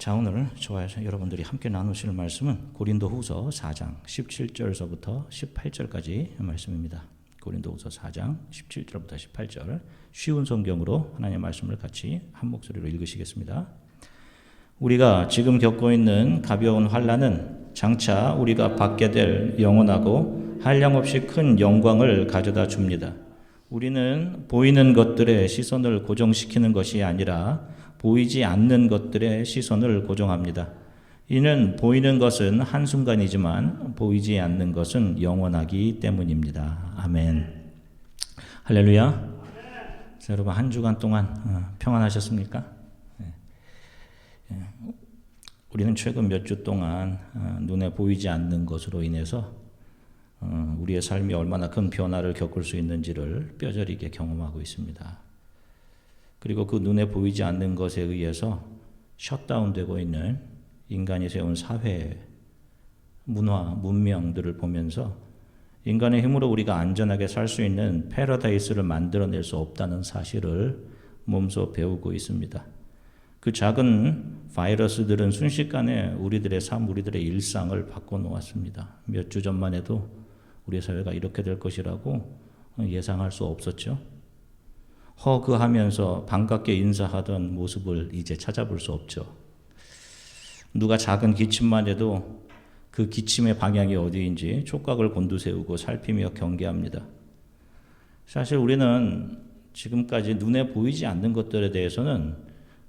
자, 오늘 좋아요. 여러분들이 함께 나누실 말씀은 고린도후서 4장 17절서부터 18절까지 말씀입니다. 고린도후서 4장 17절부터 18절 쉬운 성경으로 하나님의 말씀을 같이 한 목소리로 읽으시겠습니다. 우리가 지금 겪고 있는 가벼운 환난은 장차 우리가 받게 될 영원하고 한량없이 큰 영광을 가져다 줍니다. 우리는 보이는 것들의 시선을 고정시키는 것이 아니라 보이지 않는 것들의 시선을 고정합니다. 이는 보이는 것은 한순간이지만 보이지 않는 것은 영원하기 때문입니다. 아멘. 할렐루야. 자, 여러분 한 주간 동안 평안하셨습니까? 우리는 최근 몇 주 동안 눈에 보이지 않는 것으로 인해서 우리의 삶이 얼마나 큰 변화를 겪을 수 있는지를 뼈저리게 경험하고 있습니다. 그리고 그 눈에 보이지 않는 것에 의해서 셧다운되고 있는 인간이 세운 사회, 문화, 문명들을 보면서 인간의 힘으로 우리가 안전하게 살 수 있는 패러다이스를 만들어낼 수 없다는 사실을 몸소 배우고 있습니다. 그 작은 바이러스들은 순식간에 우리들의 삶, 우리들의 일상을 바꿔놓았습니다. 몇 주 전만 해도 우리 사회가 이렇게 될 것이라고 예상할 수 없었죠. 허그하면서 반갑게 인사하던 모습을 이제 찾아볼 수 없죠. 누가 작은 기침만 해도 그 기침의 방향이 어디인지 촉각을 곤두세우고 살피며 경계합니다. 사실 우리는 지금까지 눈에 보이지 않는 것들에 대해서는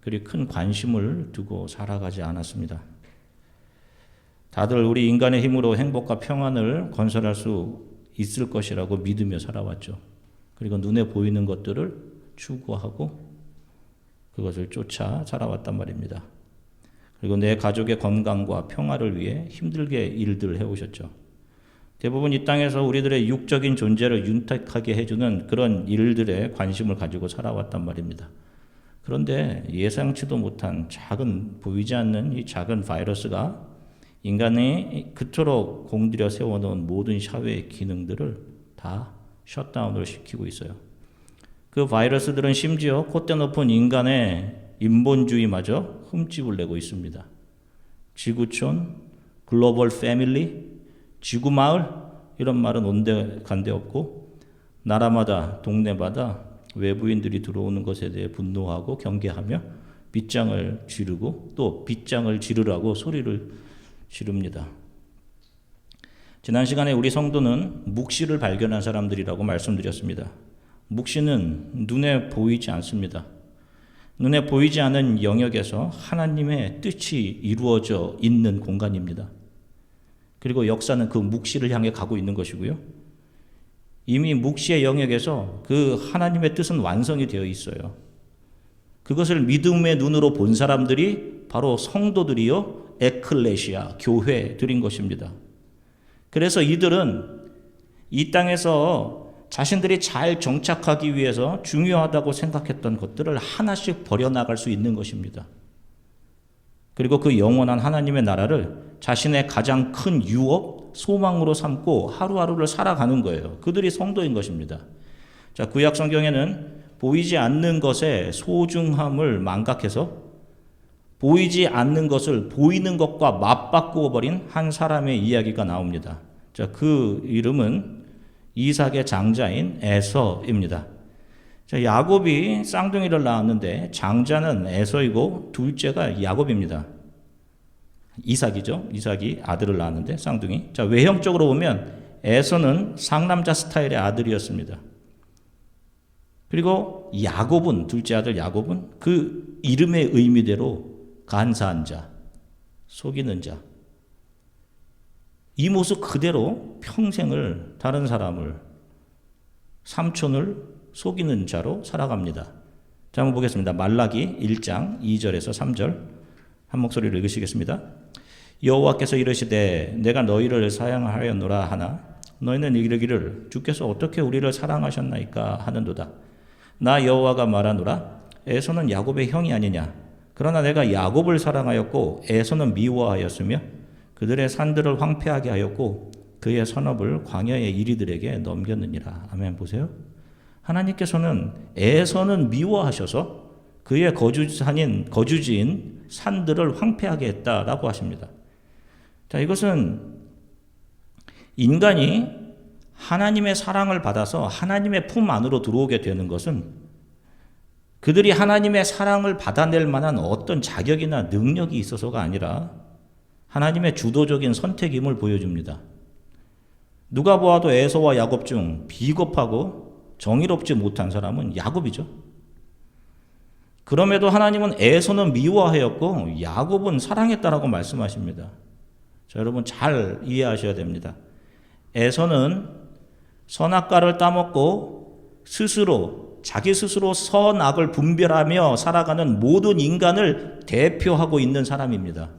그리 큰 관심을 두고 살아가지 않았습니다. 다들 우리 인간의 힘으로 행복과 평안을 건설할 수 있을 것이라고 믿으며 살아왔죠. 그리고 눈에 보이는 것들을 추구하고 그것을 쫓아 살아왔단 말입니다. 그리고 내 가족의 건강과 평화를 위해 힘들게 일들을 해오셨죠. 대부분 이 땅에서 우리들의 육적인 존재를 윤택하게 해주는 그런 일들에 관심을 가지고 살아왔단 말입니다. 그런데 예상치도 못한 작은 보이지 않는 이 작은 바이러스가 인간이 그토록 공들여 세워놓은 모든 사회의 기능들을 다 셧다운을 시키고 있어요. 그 바이러스들은 심지어 콧대 높은 인간의 인본주의마저 흠집을 내고 있습니다. 지구촌, 글로벌 패밀리, 지구마을 이런 말은 온데간데 없고 나라마다 동네마다 외부인들이 들어오는 것에 대해 분노하고 경계하며 빗장을 지르고 또 빗장을 지르라고 소리를 지릅니다. 지난 시간에 우리 성도는 묵시를 발견한 사람들이라고 말씀드렸습니다. 묵시는 눈에 보이지 않습니다. 눈에 보이지 않은 영역에서 하나님의 뜻이 이루어져 있는 공간입니다. 그리고 역사는 그 묵시를 향해 가고 있는 것이고요. 이미 묵시의 영역에서 그 하나님의 뜻은 완성이 되어 있어요. 그것을 믿음의 눈으로 본 사람들이 바로 성도들이요, 에클레시아, 교회들인 것입니다. 그래서 이들은 이 땅에서 자신들이 잘 정착하기 위해서 중요하다고 생각했던 것들을 하나씩 버려나갈 수 있는 것입니다. 그리고 그 영원한 하나님의 나라를 자신의 가장 큰 유업, 소망으로 삼고 하루하루를 살아가는 거예요. 그들이 성도인 것입니다. 자, 구약 성경에는 보이지 않는 것의 소중함을 망각해서 보이지 않는 것을 보이는 것과 맞바꾸어 버린 한 사람의 이야기가 나옵니다. 자, 그 이름은 이삭의 장자인 에서입니다. 자, 야곱이 쌍둥이를 낳았는데 장자는 에서이고 둘째가 야곱입니다. 이삭이죠. 이삭이 아들을 낳았는데 쌍둥이. 자, 외형적으로 보면 에서는 상남자 스타일의 아들이었습니다. 그리고 야곱은, 둘째 아들 야곱은 그 이름의 의미대로 간사한 자, 속이는 자. 이 모습 그대로 평생을 다른 사람을, 삼촌을 속이는 자로 살아갑니다. 자, 한번 보겠습니다. 말라기 1장 2절에서 3절 한 목소리로 읽으시겠습니다. 여호와께서 이르시되 내가 너희를 사랑하였노라 하나 너희는 이르기를 주께서 어떻게 우리를 사랑하셨나이까 하는도다. 나 여호와가 말하노라 에서는 야곱의 형이 아니냐. 그러나 내가 야곱을 사랑하였고 에서는 미워하였으며 그들의 산들을 황폐하게 하였고 그의 선업을 광야의 이리들에게 넘겼느니라. 아멘. 보세요. 하나님께서는 에서는 미워하셔서 그의 거주지인 산들을 황폐하게 했다라고 하십니다. 자, 이것은 인간이 하나님의 사랑을 받아서 하나님의 품 안으로 들어오게 되는 것은 그들이 하나님의 사랑을 받아낼 만한 어떤 자격이나 능력이 있어서가 아니라 하나님의 주도적인 선택임을 보여줍니다. 누가 보아도 에서와 야곱 중 비겁하고 정의롭지 못한 사람은 야곱이죠. 그럼에도 하나님은 에서는 미워하였고 야곱은 사랑했다라고 말씀하십니다. 자, 여러분 잘 이해하셔야 됩니다. 에서는 선악과를 따먹고 자기 스스로 선악을 분별하며 살아가는 모든 인간을 대표하고 있는 사람입니다.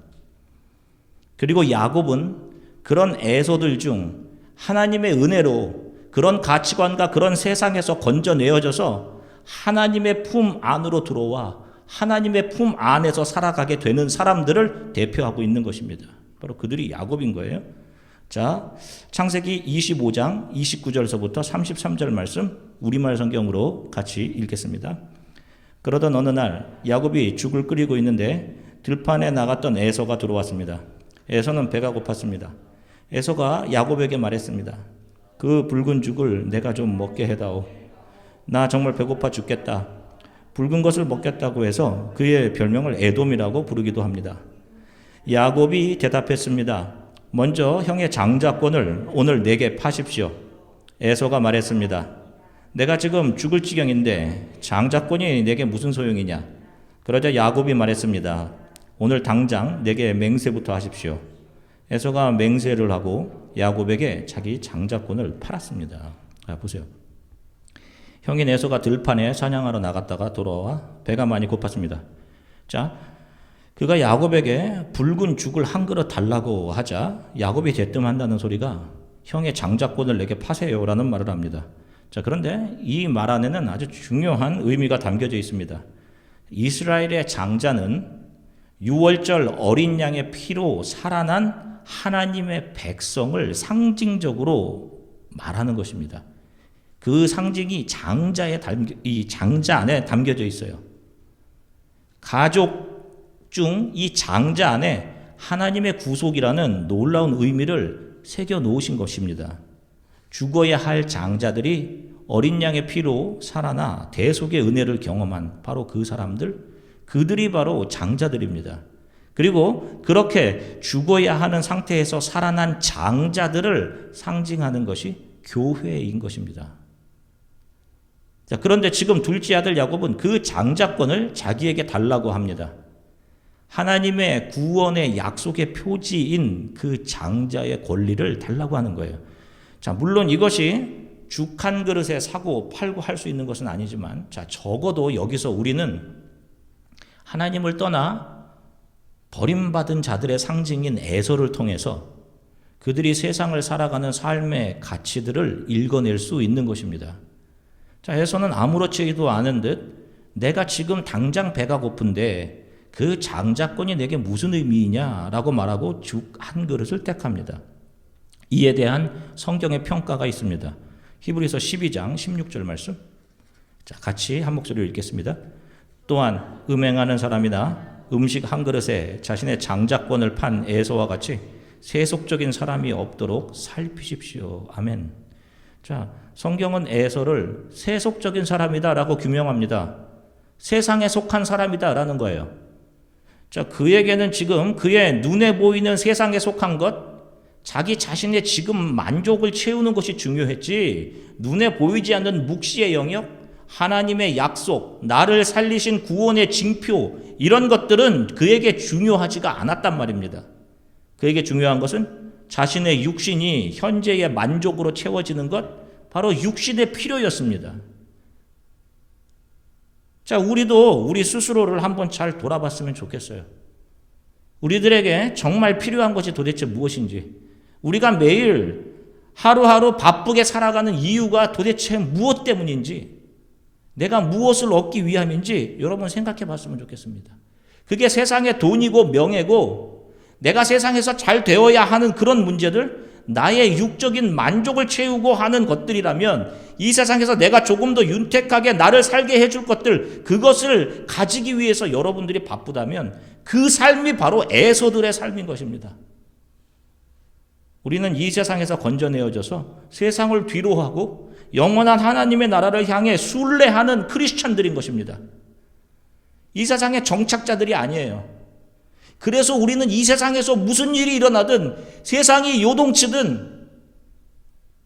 그리고 야곱은 그런 에서들 중 하나님의 은혜로 그런 가치관과 그런 세상에서 건져내어져서 하나님의 품 안으로 들어와 하나님의 품 안에서 살아가게 되는 사람들을 대표하고 있는 것입니다. 바로 그들이 야곱인 거예요. 자, 창세기 25장 29절서부터 33절 말씀 우리말 성경으로 같이 읽겠습니다. 그러던 어느 날 야곱이 죽을 끓이고 있는데 들판에 나갔던 에서가 들어왔습니다. 에서는 배가 고팠습니다. 에서가 야곱에게 말했습니다. 그 붉은 죽을 내가 좀 먹게 해다오. 나 정말 배고파 죽겠다. 붉은 것을 먹겠다고 해서 그의 별명을 에돔이라고 부르기도 합니다. 야곱이 대답했습니다. 먼저 형의 장자권을 오늘 내게 파십시오. 에서가 말했습니다. 내가 지금 죽을 지경인데 장자권이 내게 무슨 소용이냐. 그러자 야곱이 말했습니다. 오늘 당장 내게 맹세부터 하십시오. 에서가 맹세를 하고 야곱에게 자기 장자권을 팔았습니다. 보세요. 형인 에서가 들판에 사냥하러 나갔다가 돌아와 배가 많이 고팠습니다. 자, 그가 야곱에게 붉은 죽을 한 그릇 달라고 하자 야곱이 대뜸한다는 소리가 형의 장자권을 내게 파세요라는 말을 합니다. 자, 그런데 이 말 안에는 아주 중요한 의미가 담겨져 있습니다. 이스라엘의 장자는 유월절 어린 양의 피로 살아난 하나님의 백성을 상징적으로 말하는 것입니다. 그 상징이 이 장자 안에 담겨져 있어요. 가족 중 이 장자 안에 하나님의 구속이라는 놀라운 의미를 새겨 놓으신 것입니다. 죽어야 할 장자들이 어린 양의 피로 살아나 대속의 은혜를 경험한 바로 그 사람들, 그들이 바로 장자들입니다. 그리고 그렇게 죽어야 하는 상태에서 살아난 장자들을 상징하는 것이 교회인 것입니다. 자, 그런데 지금 둘째 아들 야곱은 그 장자권을 자기에게 달라고 합니다. 하나님의 구원의 약속의 표지인 그 장자의 권리를 달라고 하는 거예요. 자, 물론 이것이 죽 한 그릇에 사고 팔고 할 수 있는 것은 아니지만, 자, 적어도 여기서 우리는 하나님을 떠나 버림받은 자들의 상징인 에서를 통해서 그들이 세상을 살아가는 삶의 가치들을 읽어낼 수 있는 것입니다. 자, 에서는 아무렇지도 않은 듯 내가 지금 당장 배가 고픈데 그 장자권이 내게 무슨 의미이냐라고 말하고 죽 한 그릇을 택합니다. 이에 대한 성경의 평가가 있습니다. 히브리서 12장 16절 말씀. 자, 같이 한 목소리로 읽겠습니다. 또한 음행하는 사람이나 음식 한 그릇에 자신의 장자권을 판 에서와 같이 세속적인 사람이 없도록 살피십시오. 아멘. 자, 성경은 에서를 세속적인 사람이다라고 규명합니다. 세상에 속한 사람이다라는 거예요. 자, 그에게는 지금 그의 눈에 보이는 세상에 속한 것, 자기 자신의 지금 만족을 채우는 것이 중요했지, 눈에 보이지 않는 묵시의 영역, 하나님의 약속, 나를 살리신 구원의 징표, 이런 것들은 그에게 중요하지가 않았단 말입니다. 그에게 중요한 것은 자신의 육신이 현재의 만족으로 채워지는 것, 바로 육신의 필요였습니다. 자, 우리도 우리 스스로를 한번 잘 돌아봤으면 좋겠어요. 우리들에게 정말 필요한 것이 도대체 무엇인지, 우리가 매일 하루하루 바쁘게 살아가는 이유가 도대체 무엇 때문인지, 내가 무엇을 얻기 위함인지 여러분 생각해 봤으면 좋겠습니다. 그게 세상의 돈이고 명예고 내가 세상에서 잘 되어야 하는 그런 문제들, 나의 육적인 만족을 채우고 하는 것들이라면, 이 세상에서 내가 조금 더 윤택하게 나를 살게 해줄 것들, 그것을 가지기 위해서 여러분들이 바쁘다면 그 삶이 바로 에서들의 삶인 것입니다. 우리는 이 세상에서 건져내어져서 세상을 뒤로하고 영원한 하나님의 나라를 향해 순례하는 크리스찬들인 것입니다. 이 세상의 정착자들이 아니에요. 그래서 우리는 이 세상에서 무슨 일이 일어나든, 세상이 요동치든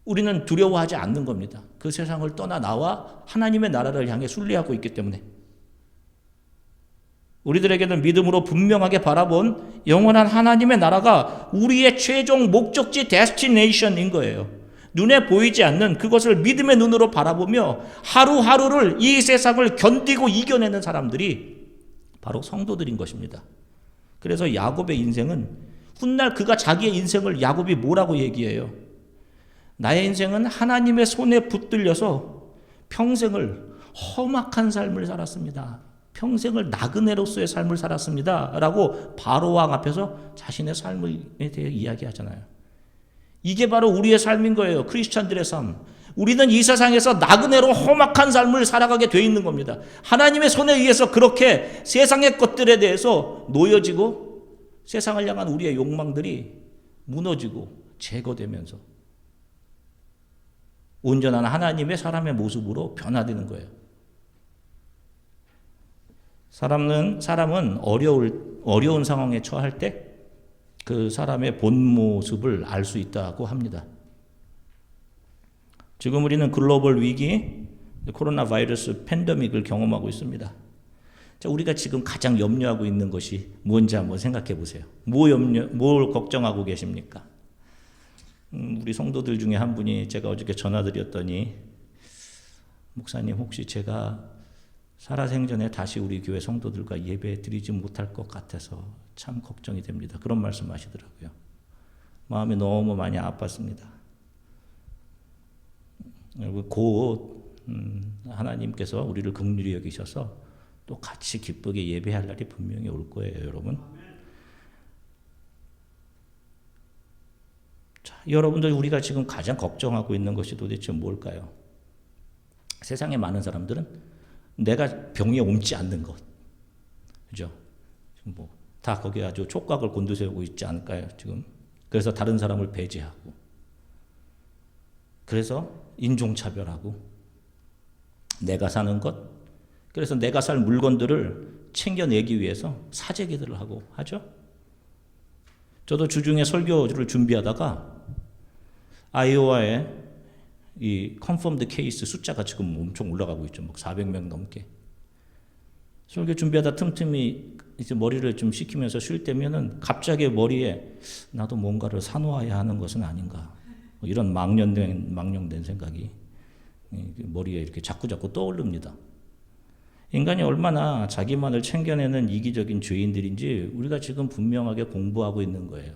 우리는 두려워하지 않는 겁니다. 그 세상을 떠나 나와 하나님의 나라를 향해 순례하고 있기 때문에. 우리들에게는 믿음으로 분명하게 바라본 영원한 하나님의 나라가 우리의 최종 목적지 데스티네이션인 거예요. 눈에 보이지 않는 그것을 믿음의 눈으로 바라보며 하루하루를 이 세상을 견디고 이겨내는 사람들이 바로 성도들인 것입니다. 그래서 야곱의 인생은, 훗날 그가 자기의 인생을 야곱이 뭐라고 얘기해요? 나의 인생은 하나님의 손에 붙들려서 평생을 험악한 삶을 살았습니다. 평생을 나그네로서의 삶을 살았습니다. 라고 바로왕 앞에서 자신의 삶에 대해 이야기하잖아요. 이게 바로 우리의 삶인 거예요. 크리스찬들의 삶. 우리는 이 세상에서 나그네로 험악한 삶을 살아가게 돼 있는 겁니다. 하나님의 손에 의해서 그렇게 세상의 것들에 대해서 놓여지고 세상을 향한 우리의 욕망들이 무너지고 제거되면서 온전한 하나님의 사람의 모습으로 변화되는 거예요. 사람은 어려운 상황에 처할 때 그 사람의 본 모습을 알 수 있다고 합니다. 지금 우리는 글로벌 위기, 코로나 바이러스 팬데믹을 경험하고 있습니다. 자, 우리가 지금 가장 염려하고 있는 것이 뭔지 한번 생각해 보세요. 뭘 걱정하고 계십니까? 우리 성도들 중에 한 분이 제가 어저께 전화드렸더니, 목사님 혹시 제가 살아생전에 다시 우리 교회 성도들과 예배 드리지 못할 것 같아서 참 걱정이 됩니다. 그런 말씀 하시더라고요. 마음이 너무 많이 아팠습니다. 곧 하나님께서 우리를 긍휼히 여기셔서 또 같이 기쁘게 예배할 날이 분명히 올 거예요, 여러분. 자, 여러분들, 우리가 지금 가장 걱정하고 있는 것이 도대체 뭘까요? 세상에 많은 사람들은 내가 병에 옮지 않는 것, 그죠? 지금 다 거기에 아주 촉각을 곤두세우고 있지 않을까요, 지금? 그래서 다른 사람을 배제하고, 그래서 인종차별하고, 내가 사는 것, 그래서 내가 살 물건들을 챙겨내기 위해서 사재기들을 하고 하죠. 저도 주중에 설교를 준비하다가 아이오와의 이 confirmed case 숫자가 지금 엄청 올라가고 있죠. 막 400명 넘게. 설교 준비하다 틈틈이 이제 머리를 좀 식히면서 쉴 때면은 갑자기 머리에 나도 뭔가를 사놓아야 하는 것은 아닌가. 이런 망령된 생각이 머리에 이렇게 자꾸 떠오릅니다. 인간이 얼마나 자기만을 챙겨내는 이기적인 죄인들인지 우리가 지금 분명하게 공부하고 있는 거예요.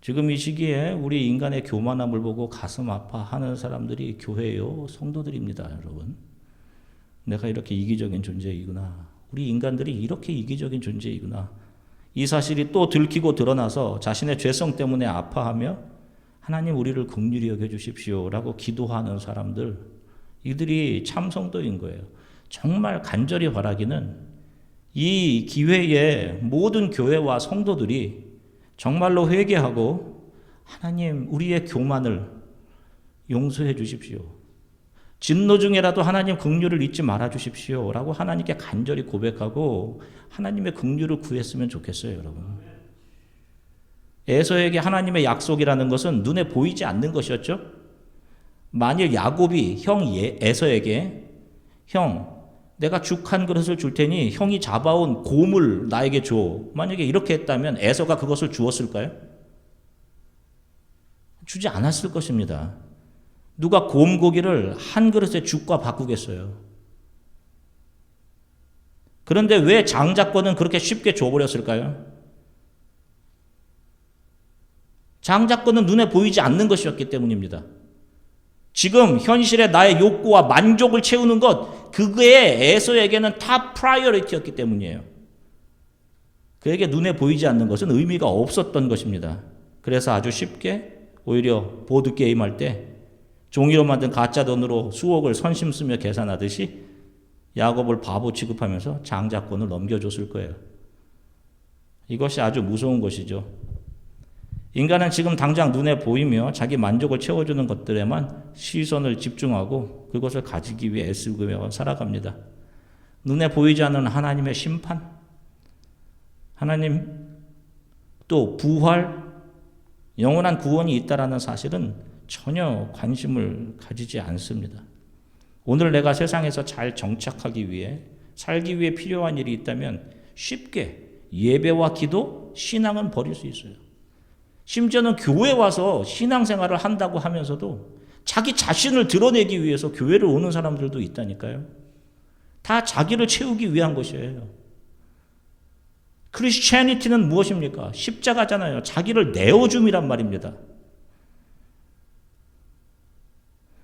지금 이 시기에 우리 인간의 교만함을 보고 가슴 아파하는 사람들이 교회요, 성도들입니다, 여러분. 내가 이렇게 이기적인 존재이구나. 우리 인간들이 이렇게 이기적인 존재이구나. 이 사실이 또 들키고 드러나서 자신의 죄성 때문에 아파하며 하나님 우리를 긍휼히 여겨주십시오라고 기도하는 사람들, 이들이 참 성도인 거예요. 정말 간절히 바라기는 이 기회에 모든 교회와 성도들이 정말로 회개하고 하나님 우리의 교만을 용서해 주십시오. 진노 중에라도 하나님 긍휼을 잊지 말아 주십시오 라고 하나님께 간절히 고백하고 하나님의 긍휼을 구했으면 좋겠어요, 여러분. 에서에게 하나님의 약속이라는 것은 눈에 보이지 않는 것이었죠. 만일 야곱이 형 에서에게, 형 내가 죽 한 그릇을 줄 테니 형이 잡아온 곰을 나에게 줘, 만약에 이렇게 했다면 에서가 그것을 주었을까요? 주지 않았을 것입니다. 누가 곰 고기를 한 그릇의 죽과 바꾸겠어요? 그런데 왜 장자권은 그렇게 쉽게 줘버렸을까요? 장자권은 눈에 보이지 않는 것이었기 때문입니다. 지금 현실의 나의 욕구와 만족을 채우는 것, 그게 에서에게는 탑 프라이어리티였기 때문이에요. 그에게 눈에 보이지 않는 것은 의미가 없었던 것입니다. 그래서 아주 쉽게 오히려 보드게임 할 때 종이로 만든 가짜 돈으로 수억을 선심 쓰며 계산하듯이 야곱을 바보 취급하면서 장자권을 넘겨줬을 거예요. 이것이 아주 무서운 것이죠. 인간은 지금 당장 눈에 보이며 자기 만족을 채워주는 것들에만 시선을 집중하고 그것을 가지기 위해 애쓰며 살아갑니다. 눈에 보이지 않는 하나님의 심판, 하나님 또 부활, 영원한 구원이 있다라는 사실은 전혀 관심을 가지지 않습니다. 오늘 내가 세상에서 잘 정착하기 위해 살기 위해 필요한 일이 있다면 쉽게 예배와 기도, 신앙은 버릴 수 있어요. 심지어는 교회 와서 신앙생활을 한다고 하면서도 자기 자신을 드러내기 위해서 교회를 오는 사람들도 있다니까요. 다 자기를 채우기 위한 것이에요. 크리스찬니티는 무엇입니까? 십자가잖아요. 자기를 내어줌이란 말입니다.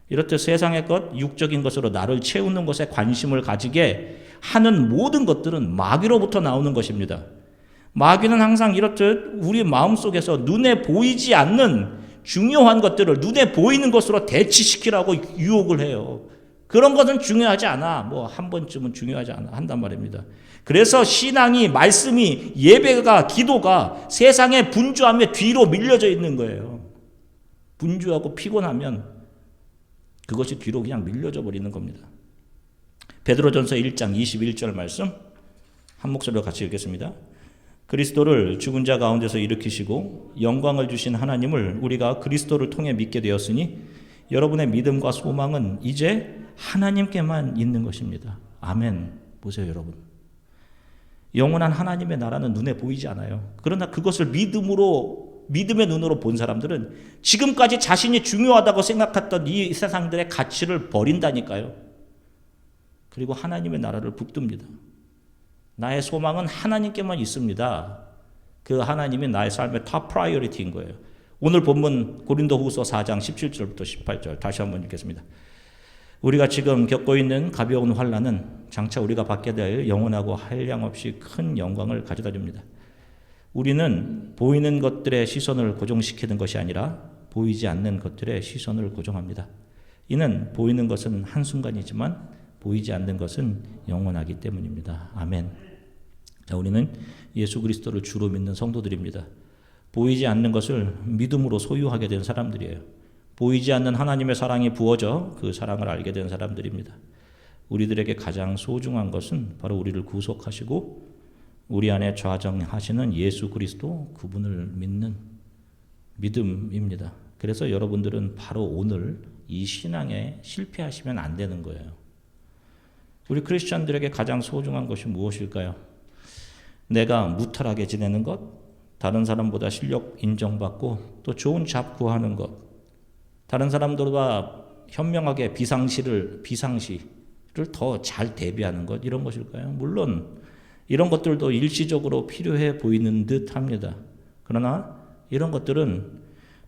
이렇듯 세상의 것, 육적인 것으로 나를 채우는 것에 관심을 가지게 하는 모든 것들은 마귀로부터 나오는 것입니다. 마귀는 항상 이렇듯 우리 마음속에서 눈에 보이지 않는 중요한 것들을 눈에 보이는 것으로 대치시키라고 유혹을 해요. 그런 것은 중요하지 않아. 뭐 한 번쯤은 중요하지 않아 한단 말입니다. 그래서 신앙이, 말씀이, 예배가, 기도가 세상의 분주함에 뒤로 밀려져 있는 거예요. 분주하고 피곤하면 그것이 뒤로 그냥 밀려져 버리는 겁니다. 베드로전서 1장 21절 말씀 한 목소리로 같이 읽겠습니다. 그리스도를 죽은 자 가운데서 일으키시고 영광을 주신 하나님을 우리가 그리스도를 통해 믿게 되었으니 여러분의 믿음과 소망은 이제 하나님께만 있는 것입니다. 아멘. 보세요, 여러분. 영원한 하나님의 나라는 눈에 보이지 않아요. 그러나 그것을 믿음의 눈으로 본 사람들은 지금까지 자신이 중요하다고 생각했던 이 세상들의 가치를 버린다니까요. 그리고 하나님의 나라를 붙듭니다. 나의 소망은 하나님께만 있습니다. 그 하나님이 나의 삶의 탑 프라이어리티인 거예요. 오늘 본문 고린도후서 4장 17절부터 18절 다시 한번 읽겠습니다. 우리가 지금 겪고 있는 가벼운 환난은 장차 우리가 받게 될 영원하고 한량없이 큰 영광을 가져다 줍니다. 우리는 보이는 것들의 시선을 고정시키는 것이 아니라 보이지 않는 것들의 시선을 고정합니다. 이는 보이는 것은 한순간이지만 보이지 않는 것은 영원하기 때문입니다. 아멘. 자, 우리는 예수 그리스도를 주로 믿는 성도들입니다. 보이지 않는 것을 믿음으로 소유하게 된 사람들이에요. 보이지 않는 하나님의 사랑이 부어져 그 사랑을 알게 된 사람들입니다. 우리들에게 가장 소중한 것은 바로 우리를 구속하시고 우리 안에 좌정하시는 예수 그리스도 그분을 믿는 믿음입니다. 그래서 여러분들은 바로 오늘 이 신앙에 실패하시면 안 되는 거예요. 우리 크리스천들에게 가장 소중한 것이 무엇일까요? 내가 무탈하게 지내는 것, 다른 사람보다 실력 인정받고 또 좋은 잡 구하는 것, 다른 사람들과 현명하게 비상시를 더 잘 대비하는 것, 이런 것일까요? 물론 이런 것들도 일시적으로 필요해 보이는 듯 합니다. 그러나 이런 것들은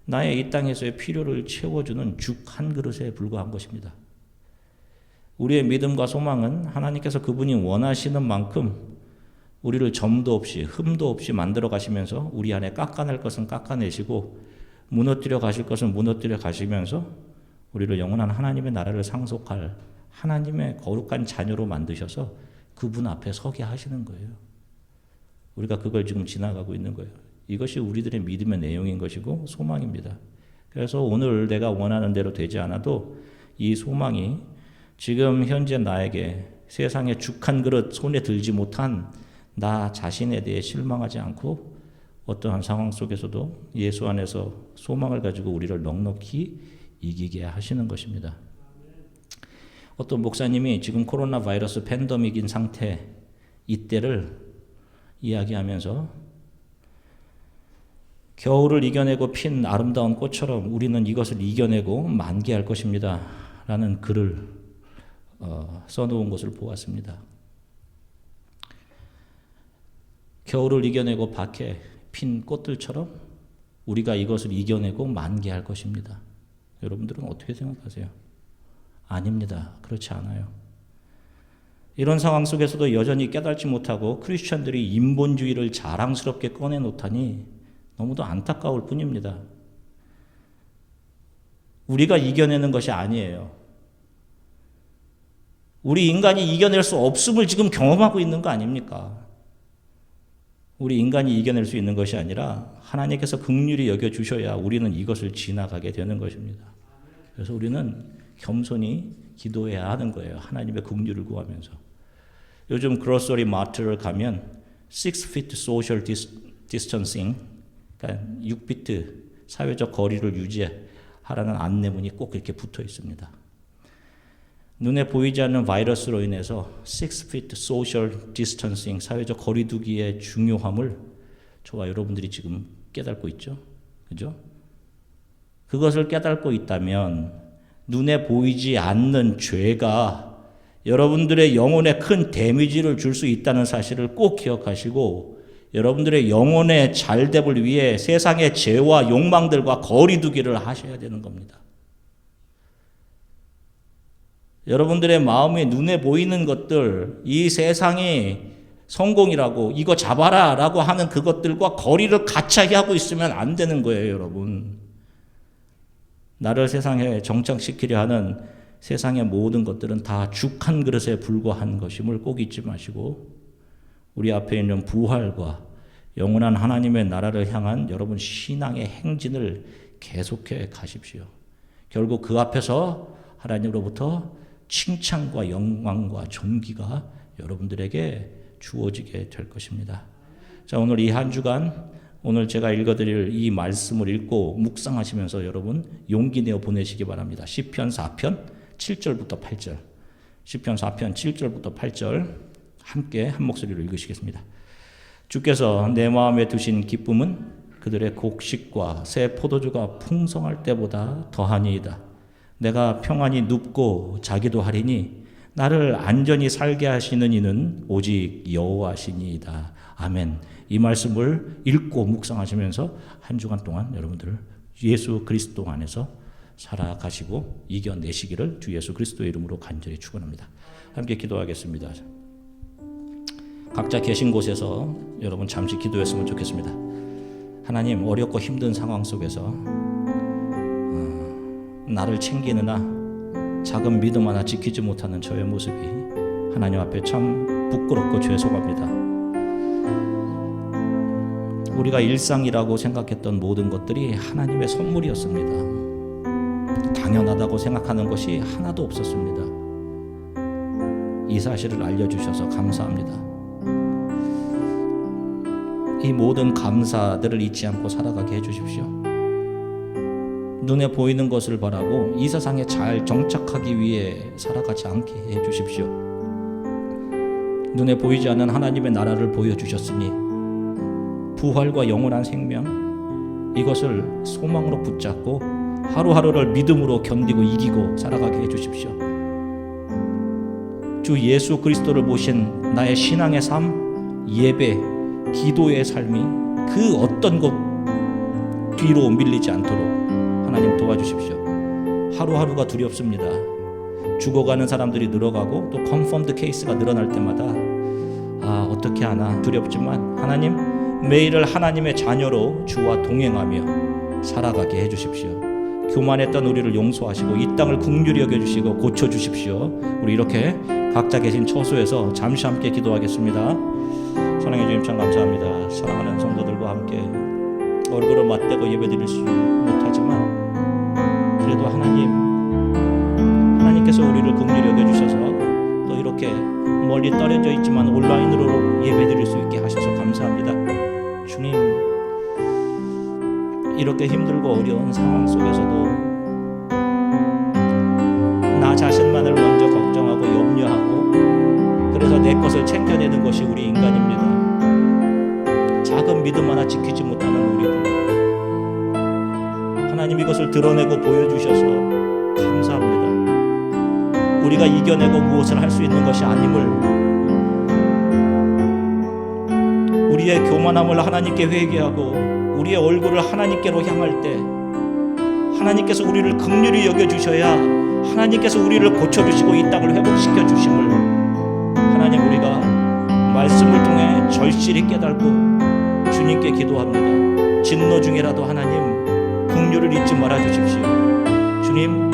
나의 이 땅에서의 필요를 채워주는 죽 한 그릇에 불과한 것입니다. 우리의 믿음과 소망은 하나님께서 그분이 원하시는 만큼 우리를 점도 없이 흠도 없이 만들어 가시면서 우리 안에 깎아낼 것은 깎아내시고 무너뜨려 가실 것은 무너뜨려 가시면서 우리를 영원한 하나님의 나라를 상속할 하나님의 거룩한 자녀로 만드셔서 그분 앞에 서게 하시는 거예요. 우리가 그걸 지금 지나가고 있는 거예요. 이것이 우리들의 믿음의 내용인 것이고 소망입니다. 그래서 오늘 내가 원하는 대로 되지 않아도 이 소망이 지금 현재 나에게 세상에 죽 한 그릇 손에 들지 못한 나 자신에 대해 실망하지 않고 어떠한 상황 속에서도 예수 안에서 소망을 가지고 우리를 넉넉히 이기게 하시는 것입니다. 어떤 목사님이 지금 코로나 바이러스 팬데믹인 상태 이때를 이야기하면서 겨울을 이겨내고 핀 아름다운 꽃처럼 우리는 이것을 이겨내고 만개할 것입니다. 라는 글을 써놓은 것을 보았습니다. 겨울을 이겨내고 밖에 핀 꽃들처럼 우리가 이것을 이겨내고 만개할 것입니다. 여러분들은 어떻게 생각하세요? 아닙니다. 그렇지 않아요. 이런 상황 속에서도 여전히 깨닫지 못하고 크리스천들이 인본주의를 자랑스럽게 꺼내놓다니 너무도 안타까울 뿐입니다. 우리가 이겨내는 것이 아니에요. 우리 인간이 이겨낼 수 없음을 지금 경험하고 있는 거 아닙니까? 우리 인간이 이겨낼 수 있는 것이 아니라 하나님께서 긍휼히 여겨주셔야 우리는 이것을 지나가게 되는 것입니다. 그래서 우리는 겸손히 기도해야 하는 거예요. 하나님의 긍휼을 구하면서. 요즘 그로서리 마트를 가면 6feet social distancing, 그러니까 6피트 사회적 거리를 유지하라는 안내문이 꼭 이렇게 붙어 있습니다. 눈에 보이지 않는 바이러스로 인해서 6feet social distancing, 사회적 거리두기의 중요함을 저와 여러분들이 지금 깨닫고 있죠. 그죠? 그것을 깨닫고 있다면 눈에 보이지 않는 죄가 여러분들의 영혼에 큰 데미지를 줄 수 있다는 사실을 꼭 기억하시고 여러분들의 영혼의 잘됨을 위해 세상의 죄와 욕망들과 거리두기를 하셔야 되는 겁니다. 여러분들의 마음에 눈에 보이는 것들, 이 세상이 성공이라고 이거 잡아라 라고 하는 그것들과 거리를 가차히 하고 있으면 안 되는 거예요, 여러분. 나를 세상에 정착시키려 하는 세상의 모든 것들은 다 죽 한 그릇에 불과한 것임을 꼭 잊지 마시고 우리 앞에 있는 부활과 영원한 하나님의 나라를 향한 여러분 신앙의 행진을 계속해 가십시오. 결국 그 앞에서 하나님으로부터 칭찬과 영광과 존귀가 여러분들에게 주어지게 될 것입니다. 자, 오늘 이 한 주간 오늘 제가 읽어드릴 이 말씀을 읽고 묵상하시면서 여러분 용기 내어 보내시기 바랍니다. 시편 4편 7절부터 8절, 시편 4편 7절부터 8절 함께 한 목소리로 읽으시겠습니다. 주께서 내 마음에 두신 기쁨은 그들의 곡식과 새 포도주가 풍성할 때보다 더하니이다. 내가 평안히 눕고 자기도 하리니 나를 안전히 살게 하시는 이는 오직 여호와시니이다. 아멘. 이 말씀을 읽고 묵상하시면서 한 주간 동안 여러분들 예수 그리스도 안에서 살아가시고 이겨내시기를 주 예수 그리스도의 이름으로 간절히 축원합니다. 함께 기도하겠습니다. 각자 계신 곳에서 여러분 잠시 기도했으면 좋겠습니다. 하나님, 어렵고 힘든 상황 속에서 나를 챙기느나 작은 믿음 하나 지키지 못하는 저의 모습이 하나님 앞에 참 부끄럽고 죄송합니다. 우리가 일상이라고 생각했던 모든 것들이 하나님의 선물이었습니다. 당연하다고 생각하는 것이 하나도 없었습니다. 이 사실을 알려주셔서 감사합니다. 이 모든 감사들을 잊지 않고 살아가게 해주십시오. 눈에 보이는 것을 바라고 이 세상에 잘 정착하기 위해 살아가지 않게 해주십시오. 눈에 보이지 않는 하나님의 나라를 보여주셨으니 부활과 영원한 생명, 이것을 소망으로 붙잡고 하루하루를 믿음으로 견디고 이기고 살아가게 해주십시오. 주 예수 그리스도를 모신 나의 신앙의 삶, 예배, 기도의 삶이 그 어떤 것 뒤로 밀리지 않도록 하나님 도와주십시오. 하루하루가 두렵습니다. 죽어가는 사람들이 늘어가고 또 컨펌드 케이스가 늘어날 때마다 어떻게 하나 두렵지만 하나님, 매일을 하나님의 자녀로 주와 동행하며 살아가게 해주십시오. 교만했던 우리를 용서하시고 이 땅을 긍휼히 여겨주시고 고쳐주십시오. 우리 이렇게 각자 계신 처소에서 잠시 함께 기도하겠습니다. 사랑해 주님 참 감사합니다. 사랑하는 성도들과 함께 얼굴을 맞대고 예배드릴 수 못하지만 그래도 하나님께서 우리를 긍휼히 여겨주셔서 또 이렇게 멀리 떨어져 있지만 온라인으로 예배드릴 수 있게 하셔서 감사합니다. 주님, 이렇게 힘들고 어려운 상황 속에서도 나 자신만을 먼저 걱정하고 염려하고 그래서 내 것을 챙겨내는 것이 우리 인간입니다. 작은 믿음 하나 지키지 못하는 우리들, 하나님 이것을 드러내고 보여주셔서 감사합니다. 우리가 이겨내고 무엇을 할 수 있는 것이 아님을, 우리의 교만함을 하나님께 회개하고 우리의 얼굴을 하나님께로 향할 때 하나님께서 우리를 긍휼히 여겨주셔야 하나님께서 우리를 고쳐주시고 이 땅을 회복시켜 주심을 하나님, 우리가 말씀을 통해 절실히 깨닫고 주님께 기도합니다. 진노 중에라도 하나님 긍휼을 잊지 말아 주십시오. 주님,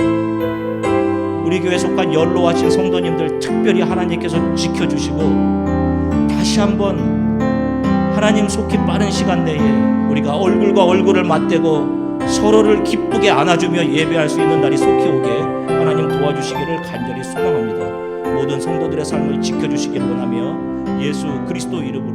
우리 교회 속한 연로하신 성도님들 특별히 하나님께서 지켜주시고 다시 한번 하나님 속히 빠른 시간 내에 우리가 얼굴과 얼굴을 맞대고 서로를 기쁘게 안아주며 예배할 수 있는 날이 속히 오게 하나님 도와주시기를 간절히 소망합니다. 모든 성도들의 삶을 지켜주시기를 원하며 예수 그리스도 이름으로